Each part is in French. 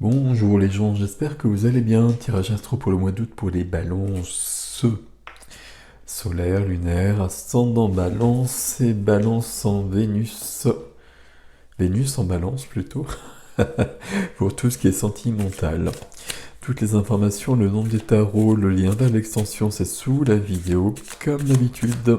Bonjour les gens, j'espère que vous allez bien. Tirage astro pour le mois d'août pour les balances solaires, lunaires, ascendant balance et balance en Vénus. Vénus en balance plutôt, pour tout ce qui est sentimental. Toutes les informations, le nom des tarots, le lien vers l'extension, c'est sous la vidéo, comme d'habitude.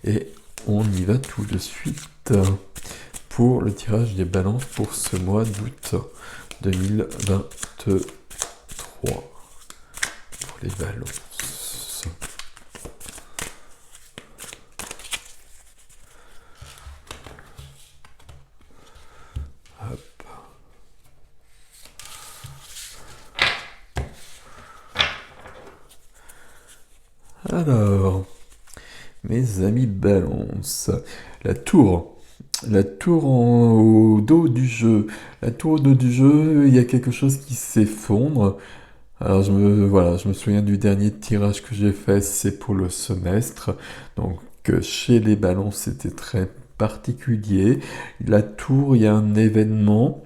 Et on y va tout de suite pour le tirage des balances pour ce mois d'août 2023. Pour les balances. Hop. Alors, mes amis balance, la tour. La tour au dos du jeu. La tour au dos du jeu, il y a quelque chose qui s'effondre. Alors je me souviens du dernier tirage que j'ai fait, c'est pour le semestre. Donc chez les ballons, c'était très particulier. La tour, il y a un événement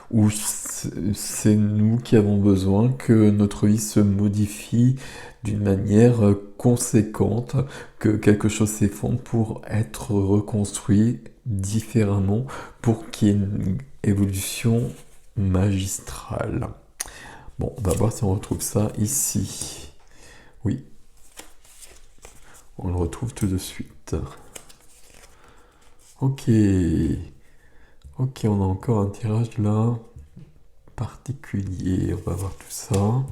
où c'est nous qui avons besoin que notre vie se modifie d'une manière conséquente, que quelque chose s'effondre pour être reconstruit différemment, pour qu'il y ait une évolution magistrale. Bon, on va voir si on retrouve ça ici. Oui, on le retrouve tout de suite. Ok. Ok, on a encore un tirage là, particulier. On va voir tout ça.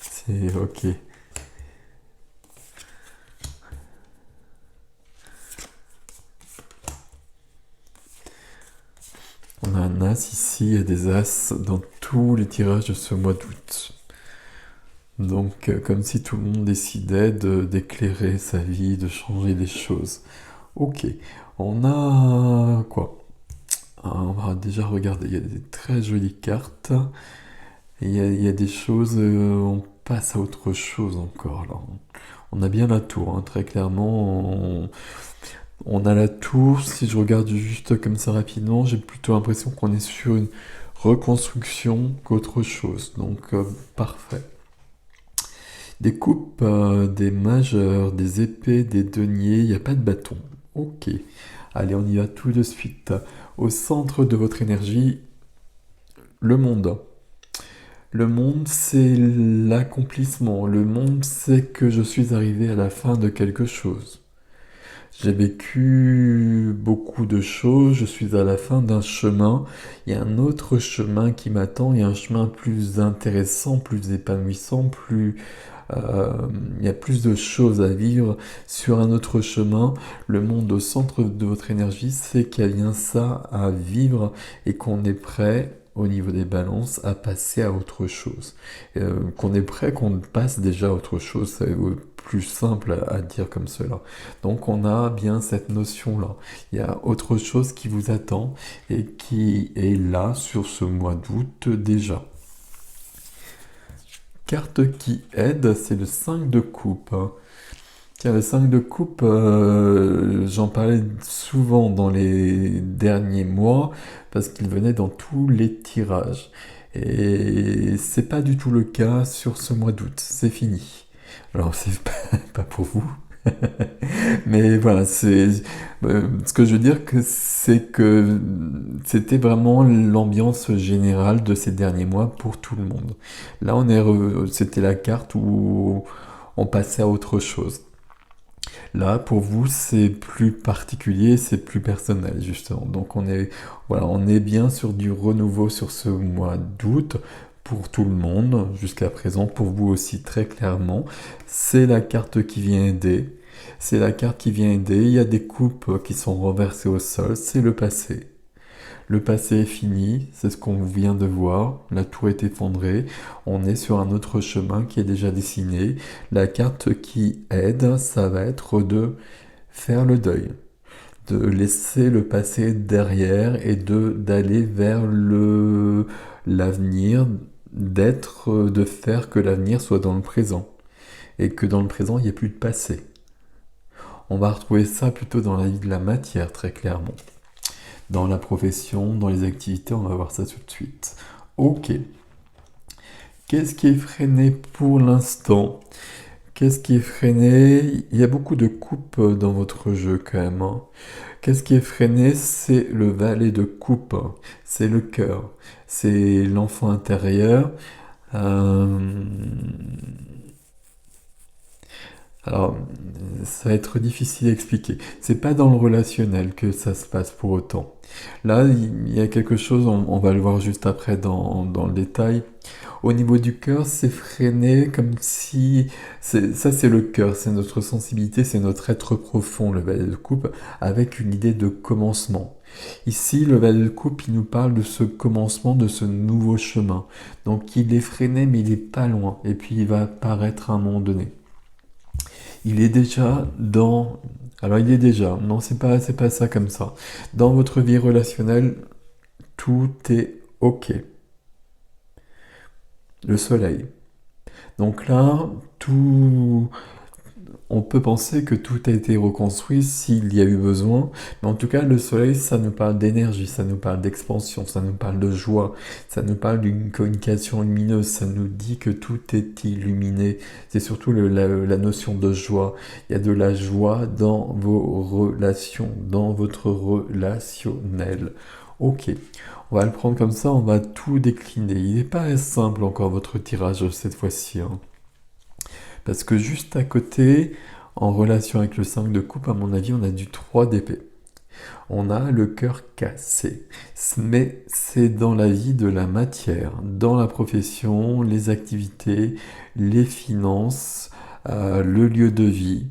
C'est ok. On a un as ici et des as dans tous les tirages de ce mois d'août. Donc, comme si tout le monde décidait d'éclairer sa vie, de changer des choses. Ok, on a quoi? On va déjà regarder, il y a des très jolies cartes. Il y a des choses, on passe à autre chose encore là. On a bien la tour, hein, très clairement. On a la tour, si je regarde juste comme ça rapidement, j'ai plutôt l'impression qu'on est sur une reconstruction qu'autre chose. Donc, parfait. Des coupes, des majeurs, des épées, des deniers, il n'y a pas de bâton. Ok. Allez, on y va tout de suite. Au centre de votre énergie, le monde. Le monde, c'est l'accomplissement. Le monde, c'est que je suis arrivé à la fin de quelque chose. J'ai vécu beaucoup de choses, je suis à la fin d'un chemin. Il y a un autre chemin qui m'attend, il y a un chemin plus intéressant, plus épanouissant, il y a plus de choses à vivre sur un autre chemin. Le monde au centre de votre énergie, c'est qu'il y a bien ça à vivre et qu'on est prêt au niveau des balances à passer à autre chose. Qu'on est prêt, qu'on passe déjà à autre chose, c'est plus simple à dire comme cela. Donc on a bien cette notion-là. Il y a autre chose qui vous attend et qui est là sur ce mois d'août déjà. Carte qui aide, c'est le 5 de coupe. Tiens, le 5 de coupe, j'en parlais souvent dans les derniers mois parce qu'il venait dans tous les tirages. Et c'est pas du tout le cas sur ce mois d'août, c'est fini. Alors c'est pas pour vous, mais voilà, ce que je veux dire c'est que c'était vraiment l'ambiance générale de ces derniers mois pour tout le monde. Là, c'était la carte où on passait à autre chose. Là, pour vous, c'est plus particulier, c'est plus personnel, justement. Donc, voilà, on est bien sur du renouveau sur ce mois d'août pour tout le monde, jusqu'à présent, pour vous aussi, très clairement. C'est la carte qui vient aider. C'est la carte qui vient aider. Il y a des coupes qui sont renversées au sol. C'est le passé. Le passé est fini, c'est ce qu'on vient de voir, la tour est effondrée, on est sur un autre chemin qui est déjà dessiné. La carte qui aide, ça va être de faire le deuil, de laisser le passé derrière et d'aller vers l'avenir, de faire que l'avenir soit dans le présent et que dans le présent il n'y ait plus de passé. On va retrouver ça plutôt dans la vie de la matière, très clairement. dans la profession, dans les activités, on va voir ça tout de suite. Ok. Qu'est-ce qui est freiné pour l'instant? Qu'est-ce qui est freiné? Il y a beaucoup de coupes dans votre jeu quand même, hein. Qu'est-ce qui est freiné? C'est le valet de coupe, c'est le cœur, c'est l'enfant intérieur. Euh, Alors, ça va être difficile à expliquer. C'est pas dans le relationnel que ça se passe pour autant. Là, il y a quelque chose, on va le voir juste après dans le détail. Au niveau du cœur, c'est freiné comme si... Ça, c'est le cœur, c'est notre sensibilité, c'est notre être profond, le valet de coupe, avec une idée de commencement. Ici, le valet de coupe, il nous parle de ce commencement, de ce nouveau chemin. Donc, il est freiné, mais il est pas loin. Et puis, il va apparaître à un moment donné. Il est déjà dans... Alors, il est déjà... Non, c'est pas ça comme ça. Dans votre vie relationnelle, tout est OK. Le soleil. Donc là, tout... On peut penser que tout a été reconstruit s'il y a eu besoin, mais en tout cas, le soleil, ça nous parle d'énergie, ça nous parle d'expansion, ça nous parle de joie, ça nous parle d'une communication lumineuse, ça nous dit que tout est illuminé. C'est surtout la notion de joie. Il y a de la joie dans vos relations, dans votre relationnel. Ok, on va le prendre comme ça, on va tout décliner. Il n'est pas simple encore votre tirage cette fois-ci, hein. Parce que juste à côté, en relation avec le 5 de coupe, à mon avis, on a du 3 d'épée. On a le cœur cassé. Mais c'est dans la vie de la matière, dans la profession, les activités, les finances, le lieu de vie,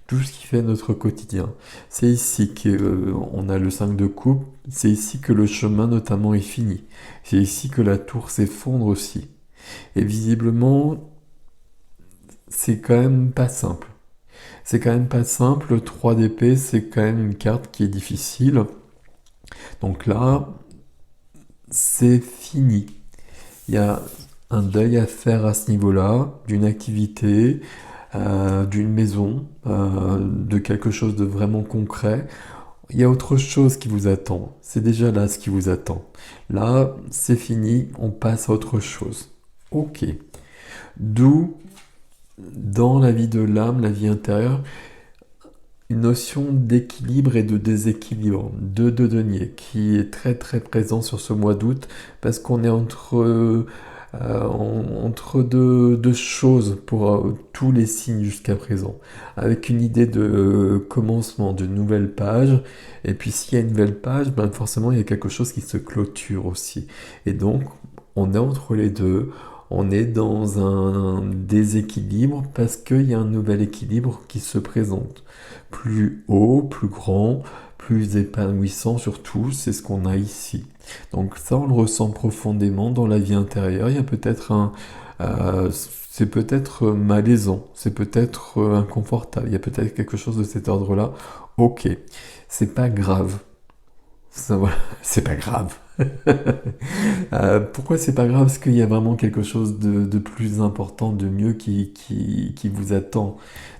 tout ce qui fait notre quotidien. C'est ici qu'on a le 5 de coupe, c'est ici que le chemin notamment est fini. C'est ici que la tour s'effondre aussi. Et visiblement, c'est quand même pas simple. C'est quand même pas simple. Le 3 d'épée, c'est quand même une carte qui est difficile. Donc là, c'est fini. Il y a un deuil à faire à ce niveau-là, d'une activité, d'une maison, de quelque chose de vraiment concret. Il y a autre chose qui vous attend. C'est déjà là ce qui vous attend. Là, c'est fini, on passe à autre chose. Ok. D'où dans la vie de l'âme, la vie intérieure, une notion d'équilibre et de déséquilibre, de denier, qui est très très présent sur ce mois d'août, parce qu'on est entre deux choses pour tous les signes jusqu'à présent, avec une idée de commencement, de nouvelle page, et puis s'il y a une nouvelle page, ben forcément il y a quelque chose qui se clôture aussi. Et donc, on est entre les deux. On est dans un déséquilibre parce qu'il y a un nouvel équilibre qui se présente. Plus haut, plus grand, plus épanouissant surtout, c'est ce qu'on a ici. Donc ça, on le ressent profondément dans la vie intérieure. Il y a peut-être c'est peut-être malaisant, c'est peut-être inconfortable, il y a peut-être quelque chose de cet ordre-là. Ok, c'est pas grave. Ça, voilà, c'est pas grave. Pourquoi c'est pas grave? Parce qu'il y a vraiment quelque chose de plus important, de mieux qui vous attend.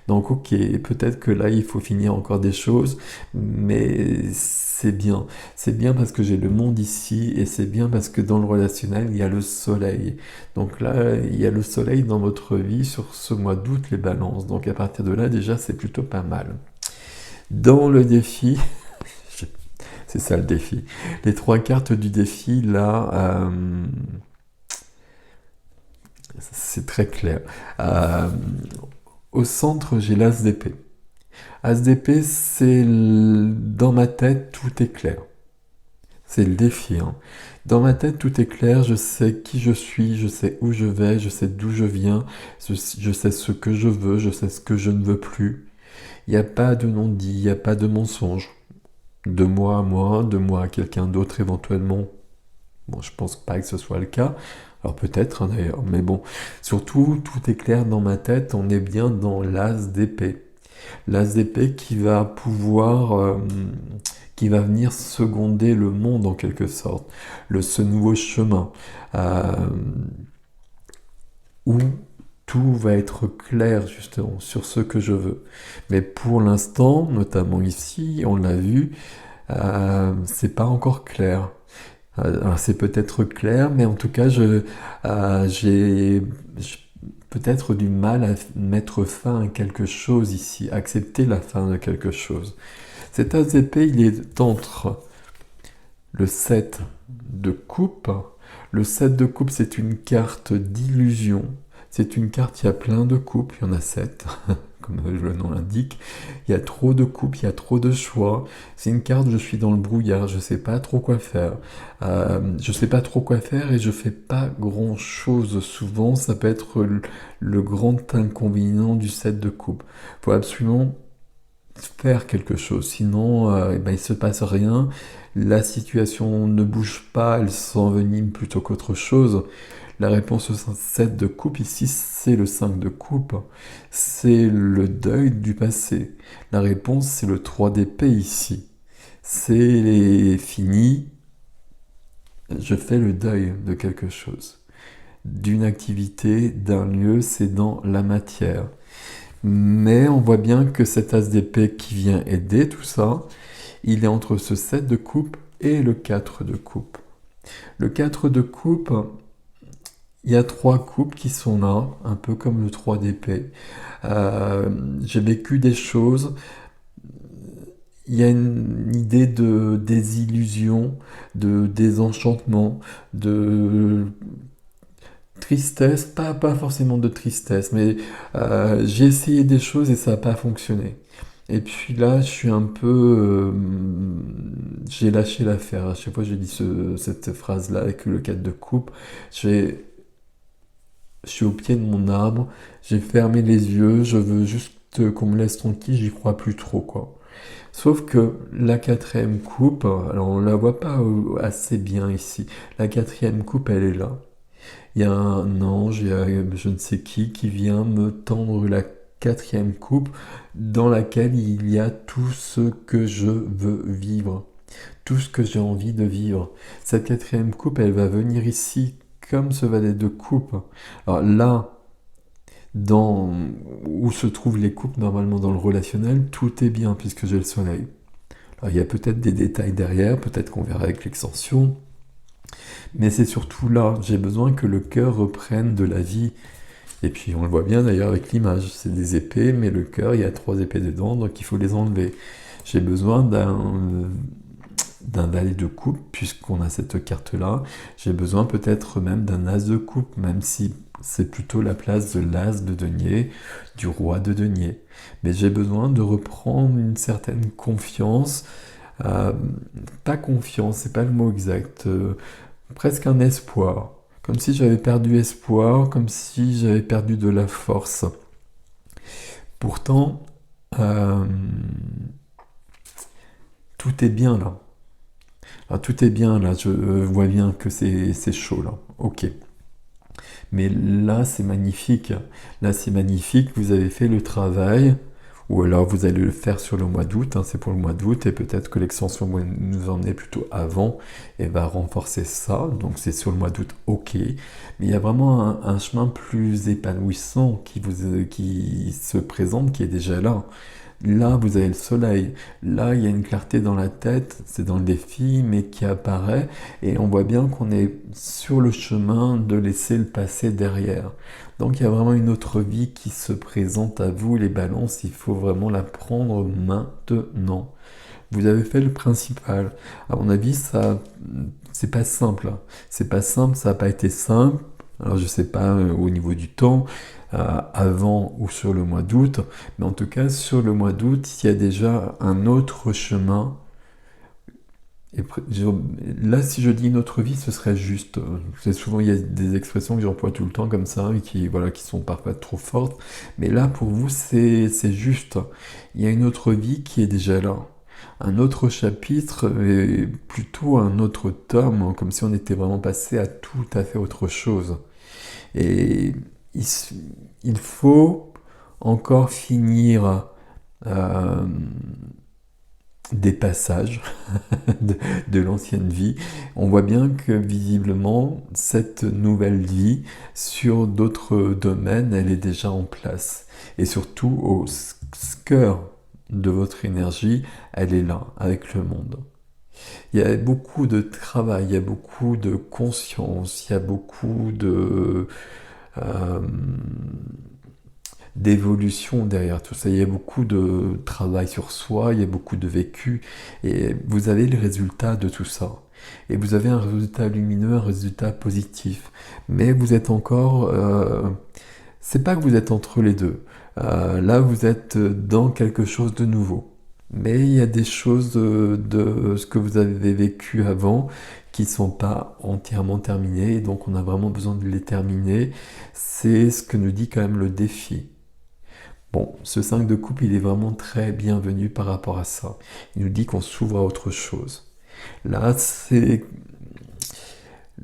Donc ok, peut-être que là il faut finir encore des choses, mais c'est bien. C'est bien parce que j'ai le monde ici et c'est bien parce que dans le relationnel il y a le soleil. Donc là il y a le soleil dans votre vie sur ce mois d'août, les balances. Donc à partir de là déjà c'est plutôt pas mal. Dans le défi, c'est ça le défi. Les trois cartes du défi, là, c'est très clair. Euh, Au centre, j'ai l'As d'épée. As d'épée, dans ma tête, tout est clair. C'est le défi, hein. Dans ma tête, tout est clair. Je sais qui je suis, je sais où je vais, je sais d'où je viens, je sais ce que je veux, je sais ce que je ne veux plus. Il n'y a pas de non-dit, il n'y a pas de mensonge. De moi à moi, de moi à quelqu'un d'autre éventuellement. Bon, je pense pas que ce soit le cas. Alors peut-être hein, d'ailleurs, mais bon. Surtout, tout est clair dans ma tête, on est bien dans l'as d'épée. L'as d'épée qui va qui va venir seconder le monde en quelque sorte. Ce nouveau chemin. euh, où tout va être clair justement sur ce que je veux. Mais pour l'instant, notamment ici, on l'a vu, C'est pas encore clair. Alors c'est peut-être clair, mais en tout cas, j'ai peut-être du mal à mettre fin à quelque chose ici, accepter la fin de quelque chose. Cet as d'épée, il est entre le 7 de coupe. Le 7 de coupe, c'est une carte d'illusion. C'est une carte, il y a plein de coupes, il y en a 7, comme le nom l'indique. Il y a trop de coupes, il y a trop de choix. C'est une carte, je suis dans le brouillard, je sais pas trop quoi faire. Je sais pas trop quoi faire et je fais pas grand chose. Souvent, ça peut être le grand inconvénient du 7 de coupe. Faut absolument faire quelque chose, sinon eh ben, il se passe rien, la situation ne bouge pas, elle s'envenime plutôt qu'autre chose. La réponse au 7 de coupe ici, c'est le 5 de coupe, c'est le deuil du passé. La réponse, c'est le 3 d'épée ici. C'est fini, je fais le deuil de quelque chose, d'une activité, d'un lieu, c'est dans la matière. Mais on voit bien que cet as d'épée qui vient aider tout ça, il est entre ce 7 de coupe et le 4 de coupe. Le 4 de coupe, il y a trois coupes qui sont là, un peu comme le 3 d'épée. J'ai vécu des choses, il y a une idée de désillusion, de désenchantement, de tristesse, pas forcément de tristesse, mais j'ai essayé des choses et ça n'a pas fonctionné. Et puis là, je suis un peu... j'ai lâché l'affaire. À chaque fois que je dis cette phrase-là avec le 4 de coupe, j'ai- je suis au pied de mon arbre, j'ai fermé les yeux, je veux juste qu'on me laisse tranquille, j'y crois plus trop, quoi. Sauf que la quatrième coupe, alors on la voit pas assez bien ici, la quatrième coupe, elle est là. Il y a un ange, il y a je ne sais qui vient me tendre la quatrième coupe dans laquelle il y a tout ce que je veux vivre, tout ce que j'ai envie de vivre. Cette quatrième coupe, elle va venir ici comme ce valet de coupe. Alors là, dans où se trouvent les coupes normalement dans le relationnel, tout est bien puisque j'ai le soleil. Alors il y a peut-être des détails derrière, peut-être qu'on verra avec l'extension, mais c'est surtout là, j'ai besoin que le cœur reprenne de la vie. Et puis on le voit bien d'ailleurs avec l'image, c'est des épées, mais le cœur, il y a trois épées dedans, donc il faut les enlever. J'ai besoin d'un valet de coupe, puisqu'on a cette carte-là. J'ai besoin peut-être même d'un as de coupe, même si c'est plutôt la place de l'as de denier, du roi de denier. Mais j'ai besoin de reprendre une certaine confiance, euh, pas confiance, c'est pas le mot exact, presque un espoir. Comme si j'avais perdu espoir, comme si j'avais perdu de la force. Pourtant, euh, tout est bien là. Alors, tout est bien là, je vois bien que c'est chaud là. Ok. Mais là, c'est magnifique. Là, c'est magnifique, vous avez fait le travail. Ou alors vous allez le faire sur le mois d'août, hein, c'est pour le mois d'août, et peut-être que l'extension va nous emmener plutôt avant et va renforcer ça, donc c'est sur le mois d'août, ok. Mais il y a vraiment un chemin plus épanouissant qui se présente, qui est déjà là. Là, vous avez le soleil. Là, il y a une clarté dans la tête, c'est dans le défi, mais qui apparaît, et on voit bien qu'on est sur le chemin de laisser le passé derrière. Donc il y a vraiment une autre vie qui se présente à vous, les balances, il faut vraiment la prendre maintenant. Vous avez fait le principal. À mon avis, ça, c'est pas simple. C'est pas simple, ça n'a pas été simple. Alors je sais pas au niveau du temps, avant ou sur le mois d'août, mais en tout cas sur le mois d'août, il y a déjà un autre chemin et là, si je dis une autre vie, ce serait juste. C'est souvent, il y a des expressions que j'emploie tout le temps comme ça, et qui, voilà, qui sont parfois trop fortes. Mais là, pour vous, c'est juste. Il y a une autre vie qui est déjà là. Un autre chapitre, et plutôt un autre tome, hein, comme si on était vraiment passé à tout à fait autre chose. Et il, il faut encore finir euh, des passages de l'ancienne vie, on voit bien que visiblement, cette nouvelle vie, sur d'autres domaines, elle est déjà en place. Et surtout, au cœur de votre énergie, elle est là, avec le monde. Il y a beaucoup de travail, il y a beaucoup de conscience, il y a beaucoup euh, d'évolution derrière tout ça. Il y a beaucoup de travail sur soi, il y a beaucoup de vécu, et vous avez le résultat de tout ça. Et vous avez un résultat lumineux, un résultat positif. Mais vous êtes encore... c'est pas que vous êtes entre les deux. Là, vous êtes dans quelque chose de nouveau. Mais il y a des choses de ce que vous avez vécu avant qui sont pas entièrement terminées, et donc on a vraiment besoin de les terminer. C'est ce que nous dit quand même le défi. Bon, ce 5 de coupe, il est vraiment très bienvenu par rapport à ça. Il nous dit qu'on s'ouvre à autre chose. Là, c'est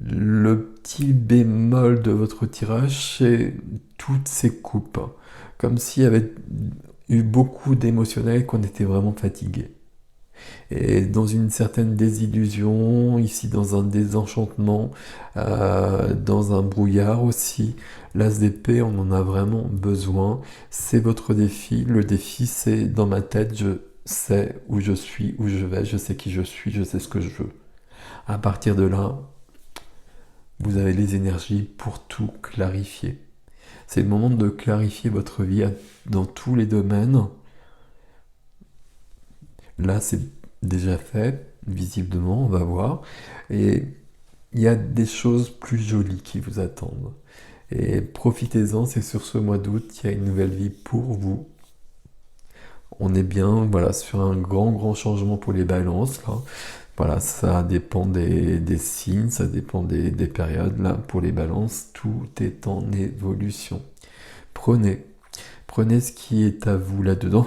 le petit bémol de votre tirage, c'est toutes ces coupes. Comme s'il y avait eu beaucoup d'émotionnel, qu'on était vraiment fatigué. Et dans une certaine désillusion, ici dans un désenchantement, dans un brouillard aussi. L'as d'épée, on en a vraiment besoin. C'est votre défi. Le défi, c'est dans ma tête, je sais où je suis, où je vais, je sais qui je suis, je sais ce que je veux. À partir de là, vous avez les énergies pour tout clarifier. C'est le moment de clarifier votre vie dans tous les domaines. Là, c'est déjà fait, visiblement, on va voir. Et il y a des choses plus jolies qui vous attendent. Et profitez-en, c'est sur ce mois d'août, il y a une nouvelle vie pour vous. On est bien, voilà, sur un grand changement pour les balances, là. Voilà, ça dépend des signes, ça dépend des périodes. Là, pour les balances, tout est en évolution. Prenez. Prenez ce qui est à vous là-dedans,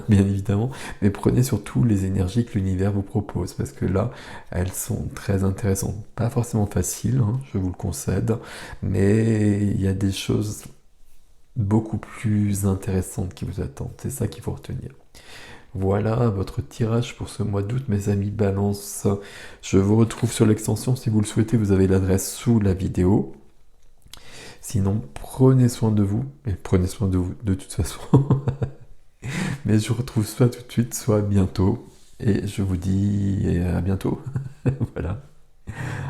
bien évidemment, mais prenez surtout les énergies que l'univers vous propose, parce que là, elles sont très intéressantes. Pas forcément faciles, hein, je vous le concède, mais il y a des choses beaucoup plus intéressantes qui vous attendent. C'est ça qu'il faut retenir. Voilà votre tirage pour ce mois d'août, mes amis Balance. Je vous retrouve sur l'extension si vous le souhaitez, vous avez l'adresse sous la vidéo. Sinon, prenez soin de vous, et prenez soin de vous de toute façon. Mais je vous retrouve soit tout de suite, soit bientôt. Et je vous dis à bientôt. Voilà.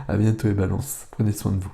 À bientôt et Balance. Prenez soin de vous.